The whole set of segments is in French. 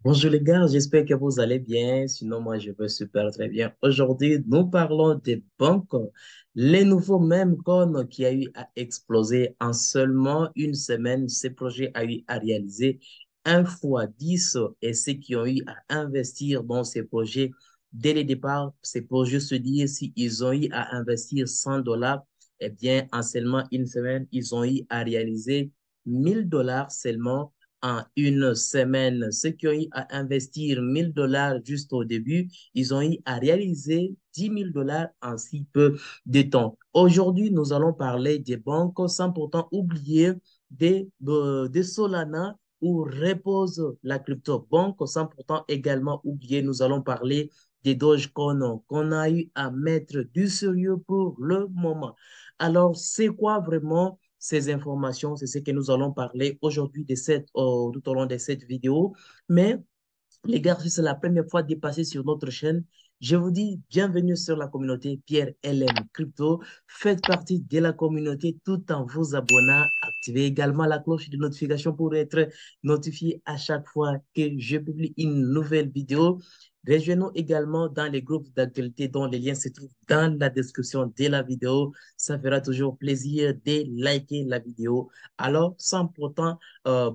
Bonjour les gars, j'espère que vous allez bien. Sinon, moi, je vais super très bien. Aujourd'hui, nous parlons des banques, les nouveaux memcoins qui a eu à exploser en seulement une semaine. Ces projets a eu à réaliser un fois 10 et ceux qui ont eu à investir dans ces projets dès le départ, c'est pour juste dire s'ils ont eu à investir 100 dollars, eh bien, en seulement une semaine, ils ont eu à réaliser 1000 dollars seulement en une semaine. Ceux qui ont eu à investir 1000 dollars juste au début, ils ont eu à réaliser 10 000 dollars en si peu de temps. Aujourd'hui, nous allons parler des banques sans pourtant oublier des Solana où repose la crypto-banque, sans pourtant également oublier, nous allons parler des Dogecoin qu'on a eu à mettre du sérieux pour le moment. Alors, c'est quoi vraiment ces informations? C'est ce que nous allons parler aujourd'hui tout au long de cette vidéo. Mais les gars, si c'est la première fois de passer sur notre chaîne, je vous dis bienvenue sur la communauté Pierre LM Crypto. Faites partie de la communauté tout en vous abonnant. Activez également la cloche de notification pour être notifié à chaque fois que je publie une nouvelle vidéo. Rejoignez-nous également dans les groupes d'actualité dont les liens se trouvent dans la description de la vidéo. Ça fera toujours plaisir de liker la vidéo. Alors, sans pourtant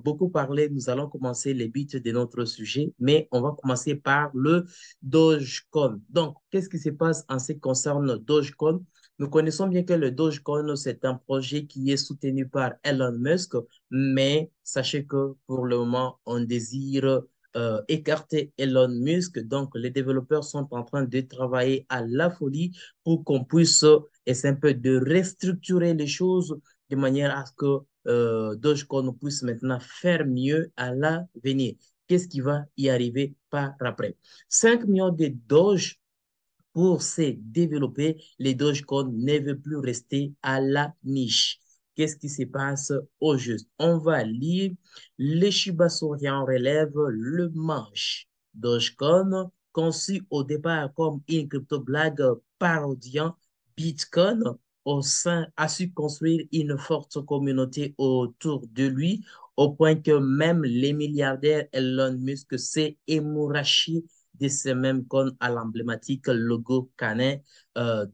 beaucoup parler, nous allons commencer les buts de notre sujet, mais on va commencer par le Dogecoin. Donc, qu'est-ce qui se passe en ce qui concerne Dogecoin? Nous connaissons bien que le Dogecoin, c'est un projet qui est soutenu par Elon Musk, mais sachez que pour le moment, on désire écarter Elon Musk. Donc, les développeurs sont en train de travailler à la folie pour qu'on puisse essayer un peu de restructurer les choses de manière à ce que Dogecoin puisse maintenant faire mieux à l'avenir. Qu'est-ce qui va y arriver par après? 5 millions de Doge pour se développer, les Dogecoin ne veulent plus rester à la niche. Qu'est-ce qui se passe au juste? On va lire les Shiba Inu relève le manche. Dogecoin, conçu au départ comme une crypto-blague parodiant Bitcoin, a su construire une forte communauté autour de lui, au point que même les milliardaires Elon Musk s'est émouraché de ces mêmes cônes à l'emblématique logo canin.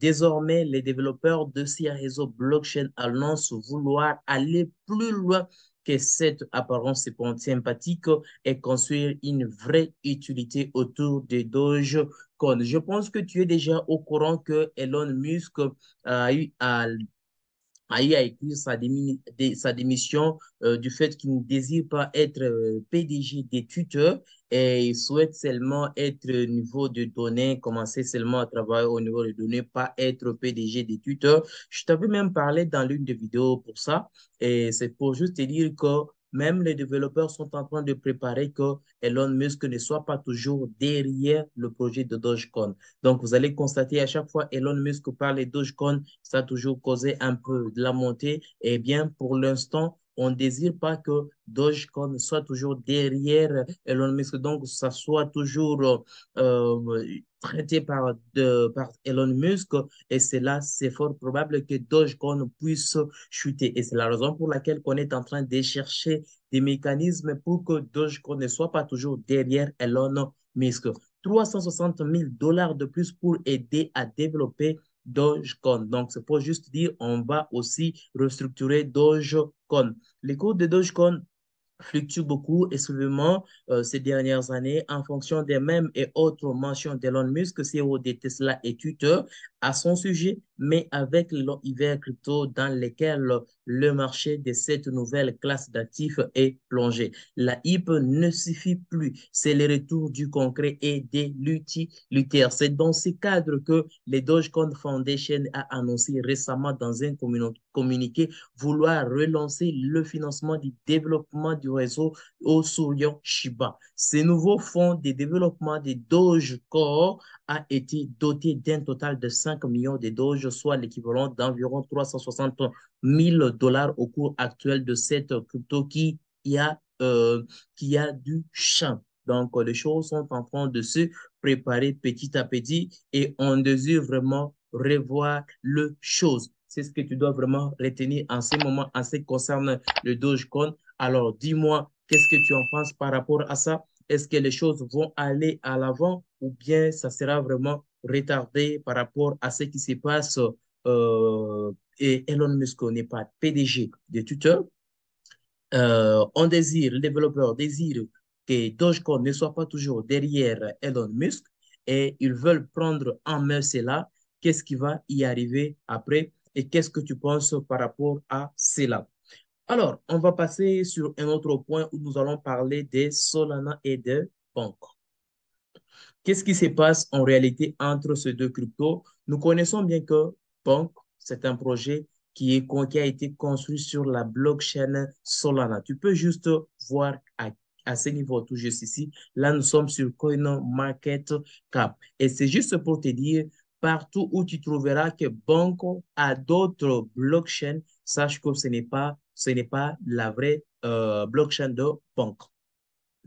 Désormais, les développeurs de ces réseaux blockchain annoncent vouloir aller plus loin que cette apparence sympathique et construire une vraie utilité autour de Dogecoin. Je pense que tu es déjà au courant que Elon Musk a eu à écrire sa démission du fait qu'il ne désire pas être PDG des tuteurs et il souhaite seulement être au niveau de données, commencer seulement à travailler au niveau des données, pas être PDG des tuteurs. Je t'avais même parlé dans l'une des vidéos pour ça et c'est pour juste te dire que même les développeurs sont en train de préparer que Elon Musk ne soit pas toujours derrière le projet de Dogecoin. Donc, vous allez constater à chaque fois Elon Musk parle de Dogecoin, ça a toujours causé un peu de la montée. Eh bien, pour l'instant, on ne désire pas que Dogecoin soit toujours derrière Elon Musk, donc ça soit toujours traité par Elon Musk. Et c'est là, c'est fort probable que Dogecoin puisse chuter. Et c'est la raison pour laquelle on est en train de chercher des mécanismes pour que Dogecoin ne soit pas toujours derrière Elon Musk. 360 000 dollars de plus pour aider à développer Dogecoin. Donc, c'est pour juste dire, on va aussi restructurer Dogecoin. Les cours de Dogecoin fluctue beaucoup et souvent ces dernières années en fonction des mêmes et autres mentions d'Elon Musk, CEO de Tesla et Twitter, à son sujet, mais avec le long hiver crypto dans lequel le marché de cette nouvelle classe d'actifs est plongé. La hype ne suffit plus. C'est le retour du concret et des l'utilitaire. C'est dans ce cadre que les Dogecoin Foundation a annoncé récemment dans un communiqué vouloir relancer le financement du développement du réseau au souriant Shiba. Ce nouveau fonds de développement de Dogecoin a été doté d'un total de 5 millions de Doge, soit l'équivalent d'environ 360 000 dollars au cours actuel de cette crypto qui a du champ. Donc, les choses sont en train de se préparer petit à petit et on désire vraiment revoir le chose. C'est ce que tu dois vraiment retenir en ce moment en ce qui concerne le Dogecoin. Alors, dis-moi, qu'est-ce que tu en penses par rapport à ça? Est-ce que les choses vont aller à l'avant ou bien ça sera vraiment retardé par rapport à ce qui se passe et Elon Musk n'est pas PDG de Twitter. On désire, le développeur désire que Dogecoin ne soit pas toujours derrière Elon Musk et ils veulent prendre en main cela. Qu'est-ce qui va y arriver après et qu'est-ce que tu penses par rapport à cela? Alors, on va passer sur un autre point où nous allons parler des Solana et des banques. Qu'est-ce qui se passe en réalité entre ces deux cryptos? Nous connaissons bien que Bonk, c'est un projet qui a été construit sur la blockchain Solana. Tu peux juste voir à ce niveau, tout juste ici. Là, nous sommes sur CoinMarketCap. Et c'est juste pour te dire, partout où tu trouveras que Bonk a d'autres blockchains, sache que ce n'est pas la vraie blockchain de Bonk.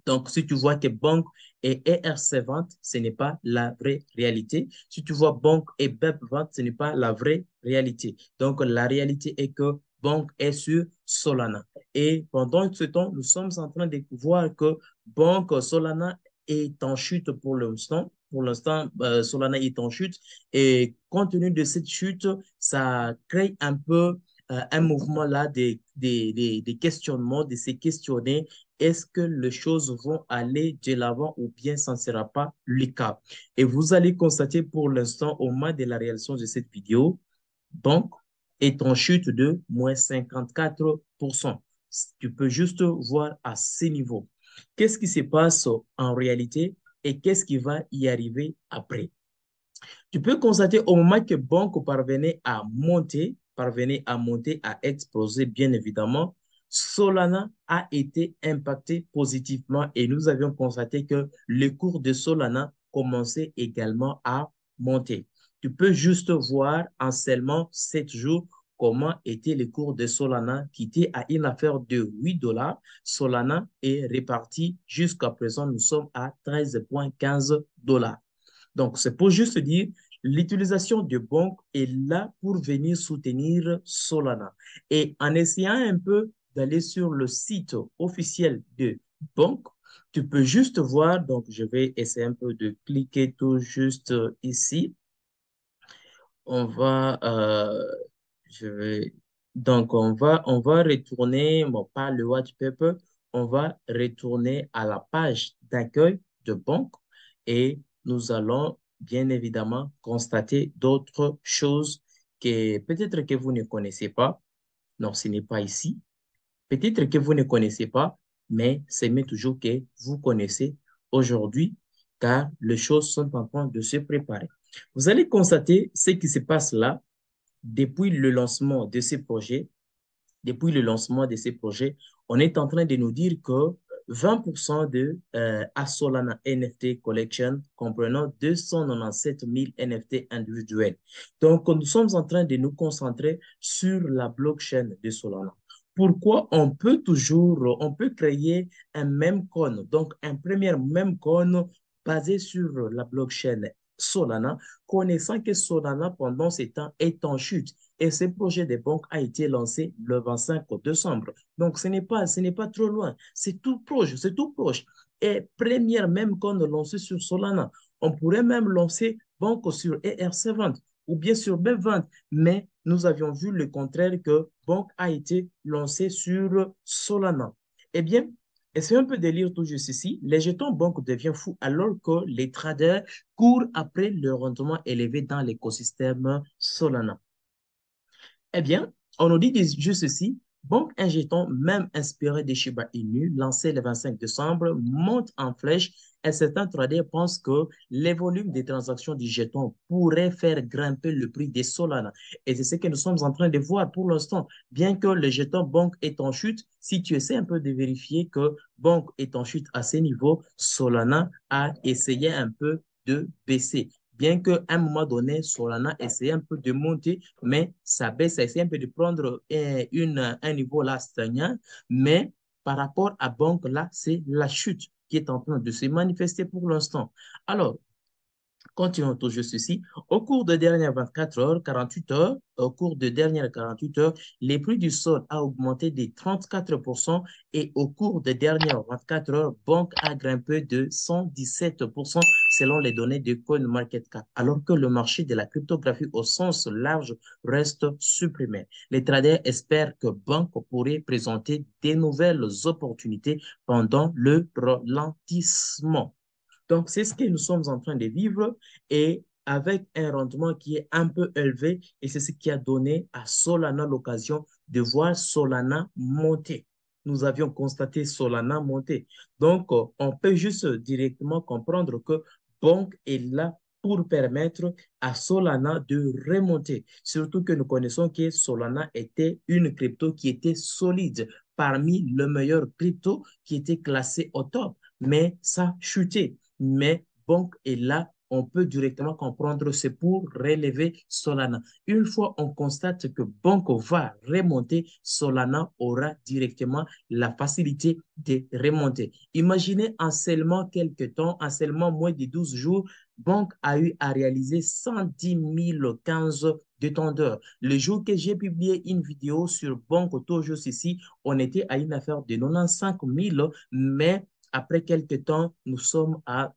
Donc, si tu vois que banque et ERC vente, ce n'est pas la vraie réalité. Si tu vois banque et BEP vente, ce n'est pas la vraie réalité. Donc, la réalité est que banque est sur Solana. Et pendant ce temps, nous sommes en train de voir que banque Solana est en chute pour l'instant. Pour l'instant, Solana est en chute. Et compte tenu de cette chute, ça crée un peu un mouvement là des questionnements, de se questionner est-ce que les choses vont aller de l'avant ou bien ça ne sera pas le cas? Et vous allez constater pour l'instant, au moment de la réalisation de cette vidéo, donc, est en chute de moins 54%. Tu peux juste voir à ces niveaux. Qu'est-ce qui se passe en réalité et qu'est-ce qui va y arriver après? Tu peux constater au moment que Banque parvenait à exploser, bien évidemment, Solana a été impacté positivement et nous avions constaté que le cours de Solana commençait également à monter. Tu peux juste voir en seulement 7 jours comment était le cours de Solana qui était à une affaire de 8 dollars. Solana est reparti. Jusqu'à présent, nous sommes à 13,15 dollars. Donc, c'est pour juste dire, l'utilisation de banque est là pour venir soutenir Solana. Et en essayant un peu d'aller sur le site officiel de banque, tu peux juste voir, donc je vais essayer un peu de cliquer tout juste ici. On va, je vais, donc on va retourner, bon, pas le white paper, on va retourner à la page d'accueil de banque et nous allons bien évidemment constater d'autres choses que peut-être que vous ne connaissez pas. Non, ce n'est pas ici. Peut-être que vous ne connaissez pas, mais c'est mieux toujours que vous connaissez aujourd'hui, car les choses sont en train de se préparer. Vous allez constater ce qui se passe là depuis le lancement de ces projets. Depuis le lancement de ces projets, on est en train de nous dire que 20% de Asolana NFT Collection comprenant 297 000 NFT individuels. Donc, nous sommes en train de nous concentrer sur la blockchain de Solana. Pourquoi on peut créer un même coin, donc un premier même coin basé sur la blockchain Solana, connaissant que Solana pendant ces temps est en chute. Et ce projet de banque a été lancé le 25 décembre. Donc, ce n'est pas trop loin. C'est tout proche, c'est tout proche. Et première même qu'on a lancé sur Solana, on pourrait même lancer banque sur ERC20 ou bien sur B20. Mais nous avions vu le contraire que banque a été lancé sur Solana. Eh bien, essayons un peu de lire tout juste ici. Les jetons banque deviennent fous alors que les traders courent après le rendement élevé dans l'écosystème Solana. Eh bien, on nous dit juste ceci. Banque un jeton, même inspiré des Shiba Inu, lancé le 25 décembre, monte en flèche et certains traders pensent que les volumes des transactions du jeton pourraient faire grimper le prix des Solana. Et c'est ce que nous sommes en train de voir pour l'instant. Bien que le jeton Banque est en chute, si tu essaies un peu de vérifier que Banque est en chute à ces niveaux, Solana a essayé un peu de baisser. Bien qu'à un moment donné, Solana essayait un peu de monter, mais ça baisse, ça essaie un peu de prendre un niveau là stagnant. Mais par rapport à Banque, là, c'est la chute qui est en train de se manifester pour l'instant. Alors, Continuons toujours ceci. Au cours des dernières 24 heures, 48 heures, au cours des dernières 48 heures, les prix du sol a augmenté de 34% et au cours des dernières 24 heures, Bank a grimpé de 117% selon les données de CoinMarketCap, alors que le marché de la cryptographie au sens large reste supprimé. Les traders espèrent que Bank pourrait présenter de nouvelles opportunités pendant le ralentissement. Donc, c'est ce que nous sommes en train de vivre et avec un rendement qui est un peu élevé et c'est ce qui a donné à Solana l'occasion de voir Solana monter. Nous avions constaté Solana monter. Donc, on peut juste directement comprendre que Bonk est là pour permettre à Solana de remonter. Surtout que nous connaissons que Solana était une crypto qui était solide parmi les meilleurs cryptos qui étaient classés au top, mais ça a chuté. Mais Bonk est là, on peut directement comprendre, c'est pour relever Solana. Une fois on constate que Bonk va remonter, Solana aura directement la facilité de remonter. Imaginez en seulement quelques temps, en seulement moins de 12 jours, Bonk a eu à réaliser 110 015 détendeurs. Le jour que j'ai publié une vidéo sur Bonk toujours ici, on était à une affaire de 95 000, mais après quelques temps, nous sommes à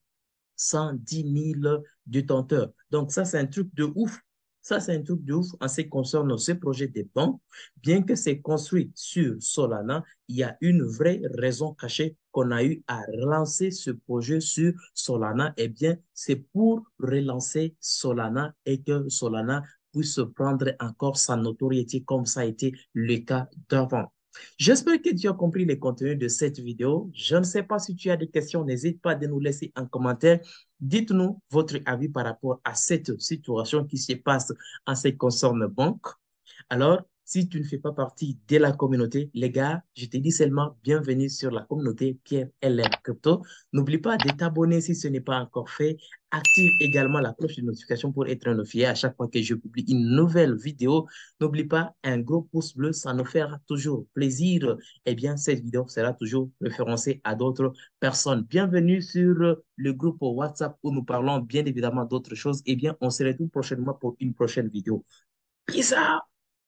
110 000 détenteurs. Donc, ça, c'est un truc de ouf. Ça, c'est un truc de ouf en ce qui concerne ce projet des banques. Bien que c'est construit sur Solana, il y a une vraie raison cachée qu'on a eu à relancer ce projet sur Solana. Eh bien, c'est pour relancer Solana et que Solana puisse prendre encore sa notoriété comme ça a été le cas d'avant. J'espère que tu as compris les contenus de cette vidéo. Je ne sais pas si tu as des questions, n'hésite pas à nous laisser un commentaire. Dites-nous votre avis par rapport à cette situation qui se passe en ce qui concerne banque. Alors, si tu ne fais pas partie de la communauté, les gars, je te dis seulement bienvenue sur la communauté Pierre LM Crypto. N'oublie pas de t'abonner si ce n'est pas encore fait. Active également la cloche de notification pour être notifié à chaque fois que je publie une nouvelle vidéo. N'oublie pas un gros pouce bleu, ça nous fera toujours plaisir. Eh bien, cette vidéo sera toujours référencée à d'autres personnes. Bienvenue sur le groupe WhatsApp où nous parlons bien évidemment d'autres choses. Eh bien, on se retrouve prochainement pour une prochaine vidéo. Peace out!